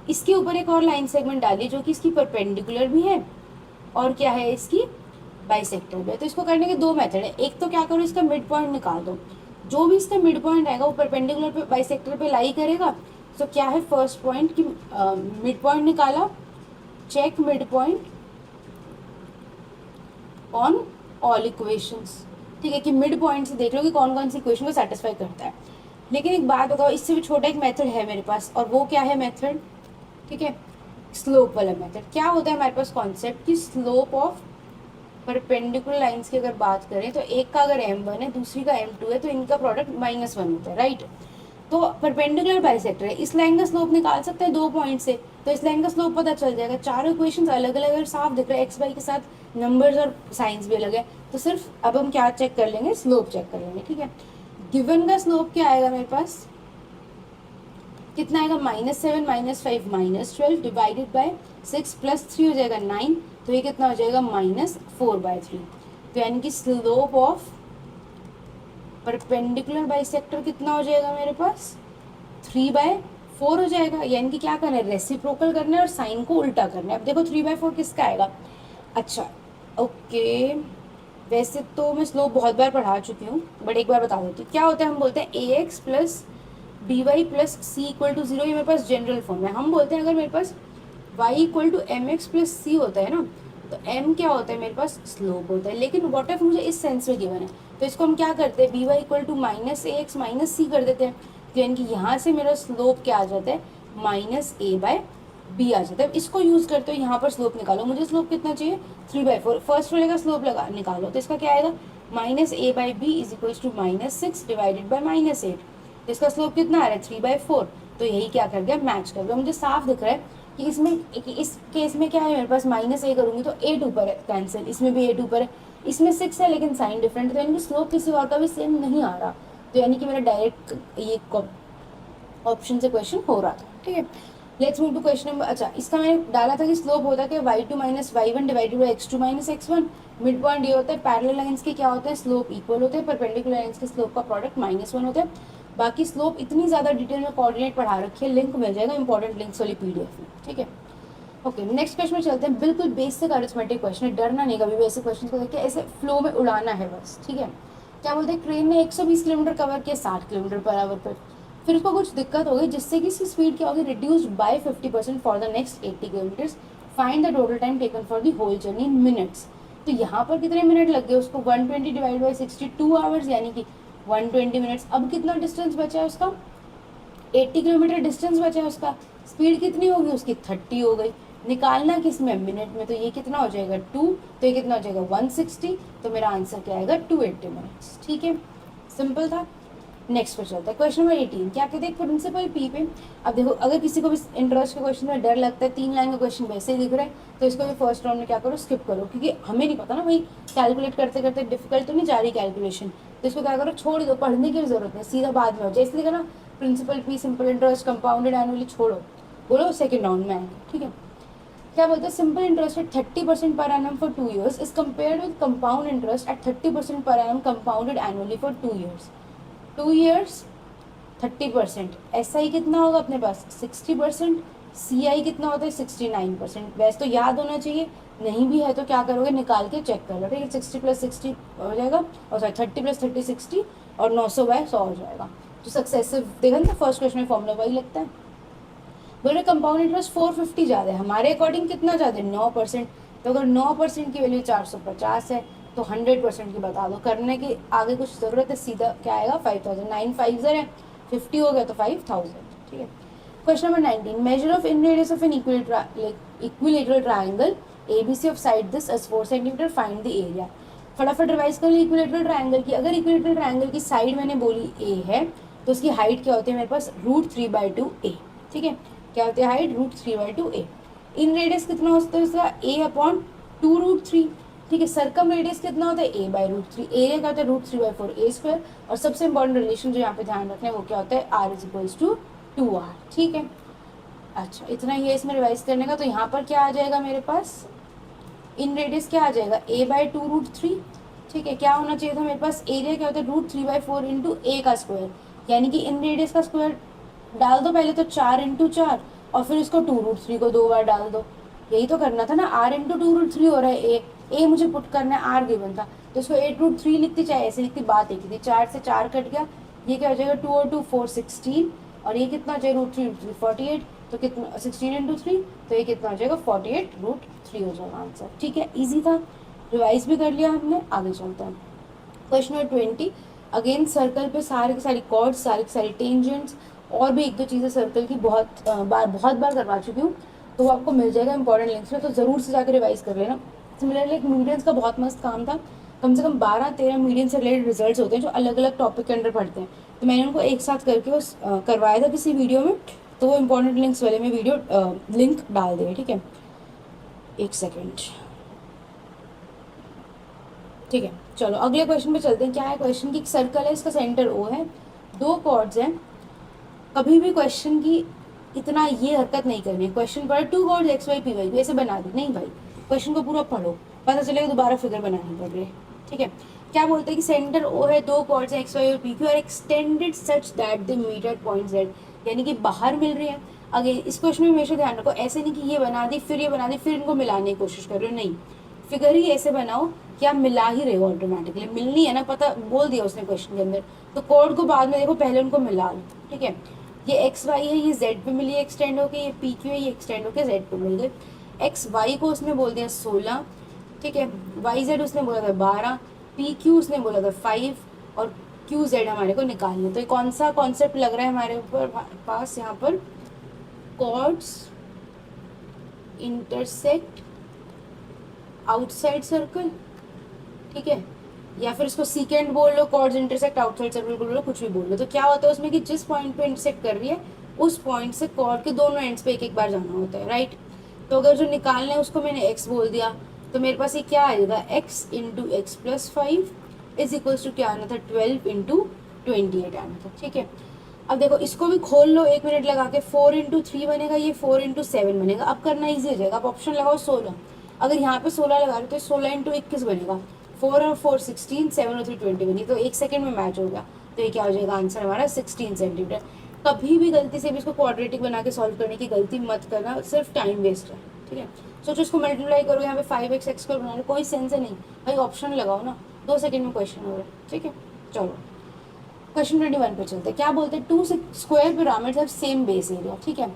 इसके ऊपर एक और लाइन सेगमेंट डाली जो कि इसकी परपेंडिकुलर भी है और क्या है इसकी बाइसेक्टर भी है. तो इसको करने के दो मेथड है. एक तो क्या करो, इसका मिड पॉइंट निकाल दो. जो भी इसका मिड पॉइंट आएगा वो परपेंडिकुलर पे बाइसेक्टर पे लाई करेगा. तो क्या है फर्स्ट पॉइंट की मिड पॉइंट निकाला, check mid point on all equations. ठीक है, कि मिड पॉइंट से देख लो कि कौन कौन सी इक्वेशन को सेटिस्फाई करता है. लेकिन एक बात बताओ, इससे भी छोटा एक मेथड है मेरे पास, और वो क्या है मेथड, ठीक है, स्लोप वाला मेथड. क्या होता है हमारे पास कॉन्सेप्ट कि स्लोप ऑफ परपेंडिकुलर लाइंस की अगर बात करें तो एक का अगर m1 है दूसरी का m2 है तो इनका प्रोडक्ट -1 होता है, राइट. तो परपेंडिकुलर बाइसेक्टर है, इस लाइन का स्लोप निकाल सकते हैं 2 पॉइंट से, तो इस लाइन का स्लोप पता चल जाएगा. चारों इक्वेशंस अलग अलग है, साफ दिख रहा है, एक्स वाई के साथ नंबर्स और साइंस भी अलग है. तो सिर्फ अब हम क्या चेक कर लेंगे, स्लोप चेक कर लेंगे. ठीक है, गिवन का स्लोप क्या आएगा मेरे पास, कितना आएगा, -7 -5 -12 डिवाइडेड बाय 6 प्लस 3 हो जाएगा 9. तो ये कितना हो जाएगा -4/3. तो यानी कि स्लोप ऑफ परपेंडिकुलर बाइसेक्टर कितना हो जाएगा मेरे पास 3/4 हो जाएगा. यानी कि क्या करना है, रेसिप्रोकल करना है और साइन को उल्टा करना है. अब देखो 3/4 किसका आएगा. अच्छा ओके, वैसे तो मैं स्लोप बहुत बार पढ़ा चुकी हूँ बट एक बार बता देती हूँ. क्या होता है, हम बोलते हैं ax plus dy plus c equal to 0. ये मेरे पास जनरल फॉर्म है. हम बोलते हैं अगर मेरे पास y equal to mx plus c होता है ना, तो m क्या होता है मेरे पास, स्लोप होता है. लेकिन व्हाट इफ मुझे इस सेंस में गिवन है, तो इसको हम क्या करते हैं, by equal to -ax minus c कर देते हैं. तो यानी कि यहाँ से मेरा स्लोप क्या आ जाता है, -a/b आ जाता है. इसको यूज़ करते हो यहाँ पर स्लोप निकालो. मुझे स्लोप कितना चाहिए, 3/4. फर्स्ट वाले का स्लोप लगा निकालो, तो इसका क्या आएगा, -a/b is equals to -6 divided by -8. इसका स्लोप कितना आ रहा है, 3/4. तो यही क्या कर गया, मैच कर गया. मुझे साफ दिख रहा है कि इसमें कि इस केस में क्या है मेरे पास, -a करूँगी तो 8 ऊपर है कैंसिल, इसमें भी 8 ऊपर है, इसमें 6 है लेकिन साइन डिफरेंट. तो यानी कि स्लोप किसी और का भी सेम नहीं आ रहा. तो यानी कि मेरा डायरेक्ट ये ऑप्शन से क्वेश्चन हो रहा था. ठीक है, let's move to question number. अच्छा, इसका मैंने डाला था कि स्लोप होता है y2 minus y1 divided by x2 minus x1. Mid point ये होता है. पैरेलल लाइंस के क्या होते हैं, स्लोप इक्वल होते हैं. परपेंडिकुलर लाइंस के स्लोप का प्रोडक्ट -1 होता है. बाकी स्लोप इतनी ज़्यादा डिटेल में कोऑर्डिनेट पढ़ा रखी है, लिंक मिल जाएगा इंपॉर्टेंट लिंक्स वाली पीडीएफ में. ठीक है, ओके, नेक्स्ट क्वेश्चन में चलते हैं. बिल्कुल बेसिक अरिथमेटिक क्वेश्चन है, डरना नहीं कभी बेसिक क्वेश्चन को देख के, ऐसे फ्लो में उड़ाना है बस. ठीक है, क्या बोलते हैं, ट्रेन ने 120 किलोमीटर कवर किया 60 किलोमीटर पर आवर पर. फिर उसको कुछ दिक्कत हो गई जिससे कि इसकी स्पीड क्या होगी, reduced by 50% for the next 80 kilometres. Find the total time taken for the whole journey in minutes. तो यहाँ पर कितने मिनट लग गए उसको, 120 डिवाइड बाई 62 आवर्स यानी कि 120 मिनट्स. अब कितना डिस्टेंस बचा है उसका, 80 किलोमीटर डिस्टेंस बचा है उसका. स्पीड कितनी होगी उसकी, 30 हो गई. निकालना किस में, मिनट में. तो ये कितना हो जाएगा 2, तो ये कितना हो जाएगा 160. तो मेरा आंसर क्या आएगा 280 मिनट्स. ठीक है, सिंपल था. नेक्स्ट पे चलता है. क्वेश्चन नंबर 18 क्या कहते हैं, प्रिंसिपल पी पे. अब देखो, अगर किसी को भी इंटरेस्ट के क्वेश्चन में डर लगता है, 3 लाइन का क्वेश्चन वैसे ही दिख रहा है, तो इसको भी फर्स्ट राउंड में क्या करो, स्किप करो. क्योंकि हमें नहीं पता ना भाई, कैलकुलेट करते करते डिफिकल्ट तो नहीं जा रही कैलकुलेशन. तो इसको क्या करो, छोड़ दो, पढ़ने की जरूरत नहीं, सीधा बाद में हो जाए. इसलिए ना principal P, simple interest, compounded annually छोड़ो, बोलो सेकेंड राउंड में आएंगे. ठीक है, क्या बोलते हैं, simple interest eight 30% per annum for 2 years is compared with compound interest eight 30% per annum compounded annually for 2 years. 2 years 30%. S I कितना होगा अपने पास 60%. सी आई कितना होता है 69%. वैसे तो याद होना चाहिए, नहीं भी है तो क्या करोगे, निकाल के चेक कर लो. ठीक है, 60 + 60 हो जाएगा, और सॉरी 30 + 30 60, और 900/100 हो जाएगा. तो सक्सेसिव देखा ना, फर्स्ट क्वेश्चन में फॉर्मूला वही लगता है. बोले कंपाउंड इंटरेस्ट 450 ज़्यादा है, हमारे अकॉर्डिंग कितना ज़्यादा है 9%. तो अगर 9% की वैल्यू 450 है तो 100% की बता दो. करने की आगे कुछ ज़रूरत है, सीधा क्या आएगा 5000. 9 5 है 50 हो गया तो 5000. ठीक है, question number 19. Measure of inradius of an equilateral triangle ABC of side this as 4 centimetre. Find the area. फटाफट रिवाइज कर ली इक्विलेटरल ट्राइंगल की. अगर इक्विलेटरल ट्राइंगल की साइड मैंने बोली A है तो उसकी हाइट क्या होती है मेरे पास √3/2a, ठीक है। क्या होती है हाइट √3/2a। इन रेडियस कितना होता है उसका a/2√3, ठीक है। सरकम रेडियस कितना होता है a/√3, एरिया क्या होता है √3/4a²। और सबसे इंपॉर्टेंट रिलेशन जो यहाँ पे ध्यान रखना है वो क्या होता है r=2r, ठीक है। अच्छा इतना ही है इसमें रिवाइज करने का। तो यहाँ पर क्या आ जाएगा मेरे पास, इन रेडियस क्या आ जाएगा a/2√3, ठीक है। क्या होना चाहिए था मेरे पास, एरिया क्या होता है √3/4 इंटू a का स्क्वायर, यानी कि इन रेडियस का स्क्वायर डाल दो पहले तो 4 × 4, और फिर इसको 2√3 को 2 बार डाल दो। यही तो करना था ना, r × 2√3 हो रहा है a मुझे पुट करना है, r गिवन था तो इसको 8√3 लिखती, चाहे ऐसे लिखती, बात एक ही थी। 4 से 4 कट गया, ये क्या हो जाएगा 2 और 2 4 16, और ये कितना हो जाएगा √3 48, तो कितना 16 × 3, तो ये कितना हो जाएगा 48√3 हो जाएगा आंसर, ठीक है। इजी था, रिवाइज भी कर लिया हमने, आगे चलते हैं। क्वेश्चन नंबर 20, अगेन सर्कल पे सारे के सारी कॉर्ड्स, सारे के सारी टेंजेंट्स, और भी एक दो चीज़ें सर्कल की बहुत बार करवा चुकी हूँ, तो वो आपको मिल जाएगा इंपॉर्टेंट लिंक्स में, तो ज़रूर से जाकर रिवाइज कर लेना। सिमिलरली एक मीडियंस का बहुत मस्त काम था, कम से कम 12-13 मीडियन से रिलेटेड रिजल्ट्स होते हैं जो अलग अलग टॉपिक के अंडर पढ़ते हैं, तो मैंने उनको एक साथ करके उस करवाया था किसी वीडियो में, तो वो इंपॉर्टेंट लिंक्स वाले में वीडियो लिंक डाल दें, ठीक है। एक सेकेंड, ठीक है। चलो अगले क्वेश्चन पे चलते हैं। क्या है क्वेश्चन की, सर्कल है, इसका सेंटर ओ है, 2 कॉर्ड्स हैं। कभी भी क्वेश्चन की इतना ये हरकत नहीं करनी है, क्वेश्चन पर 2 कॉर्ड्स XY PY ऐसे बना दी, नहीं भाई, क्वेश्चन को पूरा पढ़ो, पता चलेगा दोबारा फिगर बनानी पड़ रही है, ठीक है। क्या बोलते हैं कि सेंटर ओ है, 2 कॉर्ड्स हैं XY और PQ are extended such that they meet at point Z, यानी कि बाहर मिल रही है। अगेन इस क्वेश्चन में हमेशा ध्यान रखो, ऐसे नहीं कि ये बना दी फिर ये बना दी फिर इनको मिलाने की कोशिश कर रहे हो, नहीं, फिगर ही ऐसे बनाओ कि आप मिला ही रहे हो, ऑटोमेटिकली मिलनी है ना, पता बोल दिया उसने क्वेश्चन के अंदर, तो कॉर्ड को बाद में देखो, पहले उनको मिला लो, ठीक है। ये XY है, ये Z पे मिली एक्सटेंड होके, ये PQ है, ये एक्सटेंड होके Z पे मिल गए। XY को उसने बोल दिया 16, ठीक है। YZ उसने बोला था 12, PQ उसने बोला था 5, और QZ हमारे को निकालना। तो ये कौन सा कॉन्सेप्ट लग रहा है हमारे ऊपर पास, यहाँ पर कॉर्ड्स इंटरसेक्ट आउटसाइड सर्कल, ठीक है, या फिर इसको सीकेंड बोल लो, कॉर्ड्स इंटरसेक्ट आउटसाइड सर्कल बोल लो, कुछ भी बोल लो। तो क्या होता है उसमें कि जिस पॉइंट पे इंटरसेक्ट कर रही है उस पॉइंट से कॉर्ड के दोनों एंड्स पे एक एक बार जाना होता है, राइट। तो अगर जो निकालना है उसको मैंने x बोल दिया, तो मेरे पास ये क्या आएगा, x × x + 5 is equals to क्या आना था 12 × 28 आना था, ठीक है। अब देखो इसको भी खोल लो 1 मिनट लगा के, 4 × 3 बनेगा, ये 4 × 7 बनेगा। अब करना ईजी हो जाएगा, आप ऑप्शन लगाओ 16, अगर यहाँ पे 16 लगा रहे हो तो 16 × 21 बनेगा, 4 और 4 16, 7 और 3 20 बनी, तो 1 सेकंड में मैच हो गया। तो ये क्या हो जाएगा आंसर हमारा 16 सेंटीमीटर। कभी भी गलती से भी इसको क्वाड्रेटिक बना के सॉल्व करने की गलती मत करना, सिर्फ टाइम वेस्ट है, ठीक है। सोचो इसको मल्टीप्लाई करो, यहाँ पे 5x x² बनाने कोई सेंस नहीं भाई, ऑप्शन लगाओ ना, 2 सेकंड में क्वेश्चन हो रहा है, ठीक है। चलो क्वेश्चन 21 पे चलते हैं। क्या बोलते हैं, 2 square pyramids have same base area, ठीक है।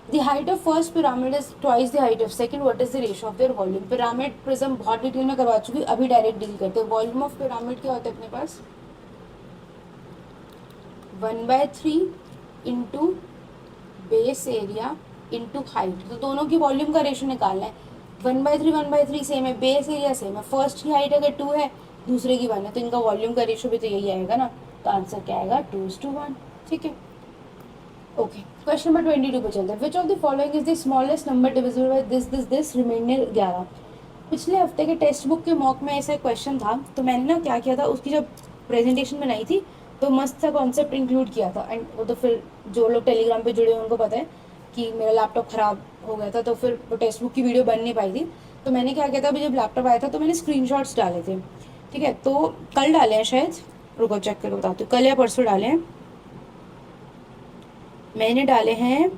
The height of first pyramid is twice the height of second. What is the ratio of their volume? Pyramid prism बहुत डिटेल में करवा चुकी, अभी डायरेक्ट डील करते हैं। वॉल्यूम ऑफ पिरामिड क्या होता है अपने पास, 1/3 into base area into height, तो दोनों की वॉल्यूम का रेशो निकालना है। 1/3 सेम है, बेस एरिया सेम है, फर्स्ट की हाइट अगर 2 है दूसरे की 1 है, तो इनका वॉल्यूम का रेशो भी तो यही आएगा ना, तो आंसर क्या आएगा 2:1, ठीक है। ओके क्वेश्चन नंबर 22 पे चलते हैं। Which of the following is the smallest number divisible by this remainder 11। पिछले हफ्ते के टेक्स्ट बुक के मॉक में ऐसा क्वेश्चन था, तो मैंने ना क्या किया था, उसकी जब प्रेजेंटेशन बनाई थी तो मस्त सा कॉन्सेप्ट इंक्लूड किया था। एंड वो तो फिर जो लोग टेलीग्राम पे जुड़े हैं उनको पता है कि मेरा लैपटॉप ख़राब हो गया था, तो फिर वो टेक्स्ट बुक की वीडियो बन नहीं पाई थी। तो मैंने क्या किया था, अभी जब लैपटॉप आया था तो मैंने स्क्रीनशॉट्स डाले थे, ठीक है। तो कल डाले हैं शायद, रुको चेक करके बताती हूँ, कल या परसों डाले हैं, मैंने डाले हैं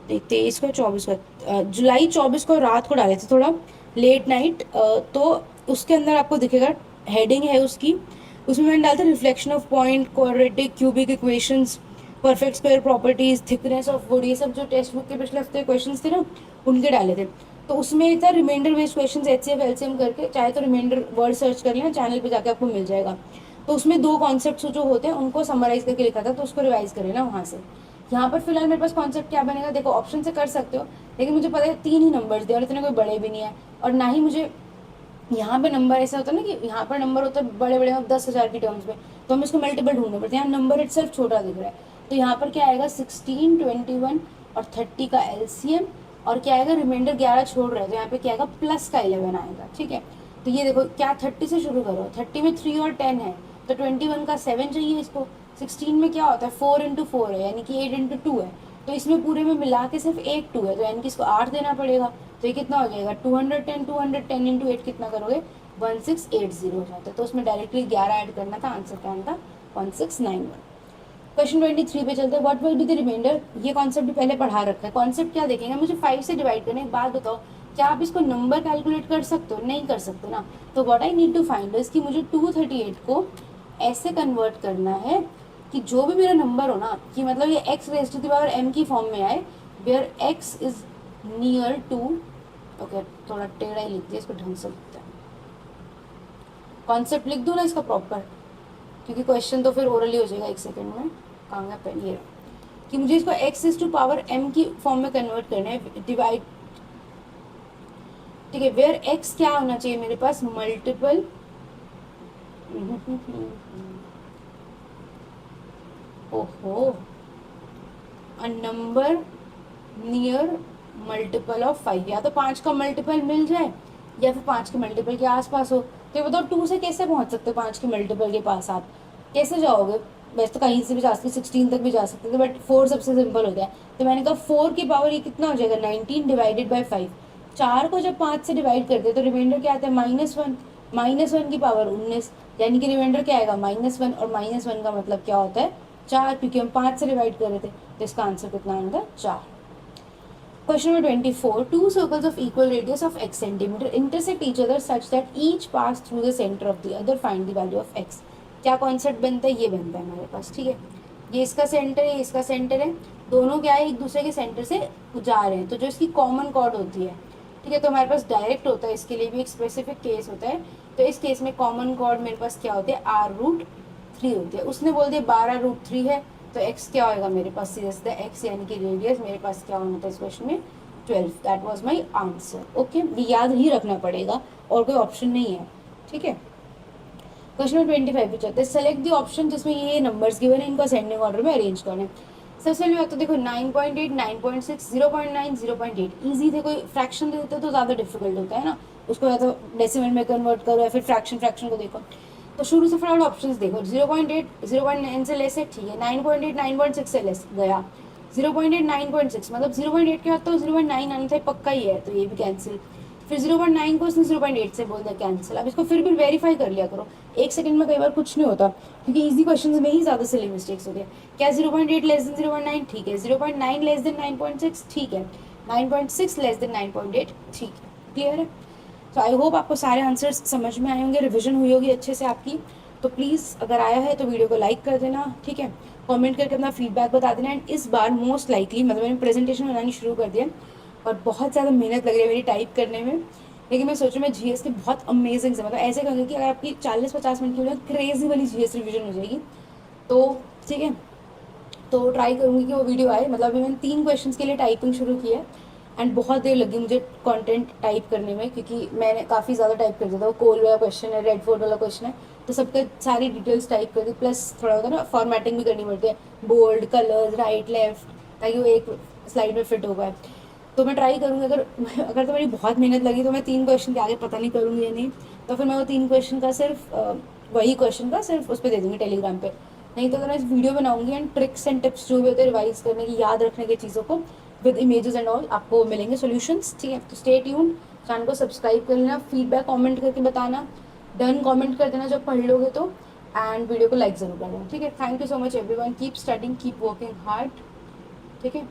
23 को 24 को, जुलाई 24 को रात को डाले थे, थोड़ा लेट नाइट। तो उसके अंदर आपको दिखेगा, हेडिंग है उसकी, उसमें मैंने डाला था reflection of point, quadratic, cubic equations, perfect square properties, thickness of would, ये सब जो टेक्स्ट बुक के पिछले हफ्ते क्वेश्चंस थे ना उनके डाले थे। तो उसमें एक था remainder based questions, HCF LCM करके, चाहे तो रिमाइंडर वर्ड सर्च कर लेना, चैनल पे जाके आपको मिल जाएगा। तो उसमें 2 कॉन्सेप्ट्स जो होते हैं उनको समराइज करके लिखा था, तो उसको रिवाइज करें ना वहाँ से। यहाँ पर फिलहाल मेरे पास कॉन्सेप्ट क्या बनेगा, देखो ऑप्शन से कर सकते हो, लेकिन मुझे पता है 3 ही नंबर्स दिए और इतने कोई बड़े भी नहीं है, और ना ही मुझे यहाँ पे नंबर ऐसा होता है ना कि यहाँ पर नंबर होता है बड़े बड़े 10,000 की टर्म्स में, तो हमें इसको मल्टीपल ढूंढने पड़ते हैं। यहाँ नंबर इटसेल्फ छोटा दिख रहा है, तो यहाँ पर क्या आएगा 16, 21 और 30 का एलसीएम, और क्या आएगा रिमाइंडर 11 छोड़ रहे हैं, तो यहाँ पे क्या आएगा प्लस का 11 आएगा। ठीक है, तो ये देखो क्या 30 से शुरू करो, 30 में 3 और 10 है, तो 21 का 7 चाहिए इसको। 16 में क्या होता है 4 इंटू 4 है, यानी कि 8 इंटू 2 है, तो इसमें पूरे में मिला के सिर्फ एक 2 है, तो यानी कि इसको 8 देना पड़ेगा। तो ये कितना हो जाएगा 210, 210 इंटू 8 कितना करोगे 1680 हो जाता है, तो उसमें डायरेक्टली 11 ऐड करना था, आंसर क्या आना था 1691। क्वेश्चन 23 पे चलते हैं, what will be the remainder. ये कॉन्सेप्ट भी पहले पढ़ा रखा है। कॉन्सेप्ट क्या देखेंगे, मुझे 5 से डिवाइड करने, एक बात बताओ क्या आप इसको नंबर कैलकुलेट कर सकते हो, नहीं कर सकते ना। तो what I need to find is कि मुझे 238 को ऐसे कन्वर्ट करना है कि जो भी मेरा नंबर हो ना, कि मतलब ये x raise to the power m की फॉर्म में आए, where x is near to, okay थोड़ा टेढ़ा ही लिख दिया, इसको ढंग से लिखते हैं। कॉन्सेप्ट लिख दूँ ना इसका प्रॉपर, क्योंकि क्वेश्चन तो फिर ओरली हो जाएगा। एक सेकंड में कहाँ गया पेन, ये कि मुझे इसको x is to power m की फॉर्म में कन्वर्ट करना है, डिवाइड, ठीक है, वेयर x क्या होना चाहिए मेरे पास मल्टीपल ओहो a number near multiple of 5, या तो 5 का मल्टीपल मिल जाए या फिर 5 के मल्टीपल के आसपास हो। तो ये बताओ 2 से कैसे पहुंच सकते हो 5 के मल्टीपल के पास, आप कैसे जाओगे। वैसे तो कहीं से भी जा सकते 16 तक भी जा सकते थे, बट 4 सबसे सिंपल होता है। तो मैंने कहा 4 की पावर ये कितना हो जाएगा 19 डिवाइडेड बाई 5। 4 को जब 5 से डिवाइड करते हैं तो रिमाइंडर क्या आता है -1, -1 की पावर 19, यानी कि रिमाइंडर क्या आएगा -1, और -1 का मतलब क्या होता है 4, क्योंकि हम 5 से डिवाइड कर रहे थे, तो इसका आंसर कितना आना था 4। Question number 24. Two circles of equal radius of x centimeter intersect each other such that each pass through the center of the other. Find the value of x. क्या कॉन्सेप्ट बनता है, ये बनता है हमारे पास। ठीक है, ये इसका सेंटर है, ये इसका सेंटर है, दोनों क्या है एक दूसरे के सेंटर से जा रहे हैं, तो जो इसकी कॉमन कॉर्ड होती है, ठीक है, तो हमारे पास डायरेक्ट होता है, इसके लिए भी एक स्पेसिफिक केस होता है। तो इस केस में कॉमन कॉर्ड मेरे पास क्या होती है r√3 होती है। उसने बोल दिया 12√3 है, तो x क्या होगा मेरे पास सीधा सीधा x, यानी कि रेडियस मेरे पास क्या होना था इस क्वेश्चन में 12। That was my answer. Okay, ये याद ही रखना पड़ेगा और कोई ऑप्शन नहीं है। ठीक है, क्वेश्चन नंबर 25 पे चलते हैं। सेलेक्ट द ऑप्शन जिसमें ये नंबर्स गिवन है, इनको असेंडिंग ऑर्डर में अरेंज करना है। सबसे पहले बात तो देखो 9.8, 9.6, 0.9, 0.8 ईजी थे। कोई फ्रैक्शन देते तो ज़्यादा डिफिकल्ट होता है ना, उसको या तो डेसिमल में कन्वर्ट करो या फिर फ्रैक्शन को देखो। तो शुरू से फटाफट ऑप्शंस देखो, 0.8 0.9 से लेस है, ठीक है, 9.8 9.6 से लेस गया, 0.8 9.6 मतलब 0.8 के बाद तो 0.9 आना था पक्का ही है, तो ये भी कैंसिल। फिर 0.9 को उसने 0.8 से बोल दिया कैंसिल। अब इसको फिर भी वेरीफाई कर लिया करो, एक सेकंड में कई बार कुछ नहीं होता, क्योंकि इजी क्वेश्चंस में ही ज़्यादा सिली मिस्टेक्स होती है। क्या 0.8 लेस देन 0.9, ठीक है, 0.9 लेस देन 9.6, ठीक है, 9.6 लेस देन 9.8, ठीक है, क्लियर है। तो आई होप आपको सारे आंसर्स समझ में आए होंगे, रिविजन हुई होगी अच्छे से आपकी। तो प्लीज़ अगर आया है तो वीडियो को लाइक कर देना, ठीक है, कमेंट करके अपना फीडबैक बता देना। एंड इस बार मोस्ट लाइकली मतलब मैंने प्रेजेंटेशन बनानी शुरू कर दिया, और बहुत ज़्यादा मेहनत लग रही है मेरी टाइप करने में, लेकिन मैं सोच रही हूँ मैं जीएस की बहुत अमेजिंग से, मतलब ऐसे करूँगी कि अगर आपकी 40-50 मिनट की वीडियो क्रेजी वाली जीएस रिविजन हो जाएगी, तो ठीक है, तो ट्राई करूँगी कि वो वीडियो आए। मतलब अभी मैंने 3 क्वेश्चंस के लिए टाइपिंग शुरू की है, एंड बहुत देर लगी मुझे कंटेंट टाइप करने में, क्योंकि मैंने काफ़ी ज़्यादा टाइप कर दिया था। वो कोल वाला क्वेश्चन है, रेड फोर्ट वाला क्वेश्चन है, तो सबके सारी डिटेल्स टाइप कर दी, प्लस थोड़ा होता है ना फॉर्मेटिंग भी करनी पड़ती है, बोल्ड कलर्स राइट लेफ्ट, ताकि वो एक स्लाइड में फिट हो पाए। तो मैं ट्राई करूँगी, अगर तो मेरी बहुत मेहनत लगी तो मैं 3 क्वेश्चन के आगे पता नहीं करूँगी या नहीं, तो फिर मैं वो 3 क्वेश्चन का सिर्फ वही क्वेश्चन का सिर्फ उस पर दे दूँगी टेलीग्राम पे। नहीं तो अगर मैं इस वीडियो बनाऊंगी एंड ट्रिक्स एंड टिप्स जो भी होते हैं रिवाइज करने की, याद रखने की चीज़ों को विद इमेजेस एंड ऑल, आपको मिलेंगे सॉल्यूशंस। ठीक है, तो स्टे ट्यून, चैनल को सब्सक्राइब कर लेना, फीडबैक कमेंट करके बताना, डन कमेंट कर देना जब पढ़ लोगे तो, एंड वीडियो को लाइक ज़रूर कर देना। ठीक है, thank you so much everyone, keep studying, keep working hard. ठीक है।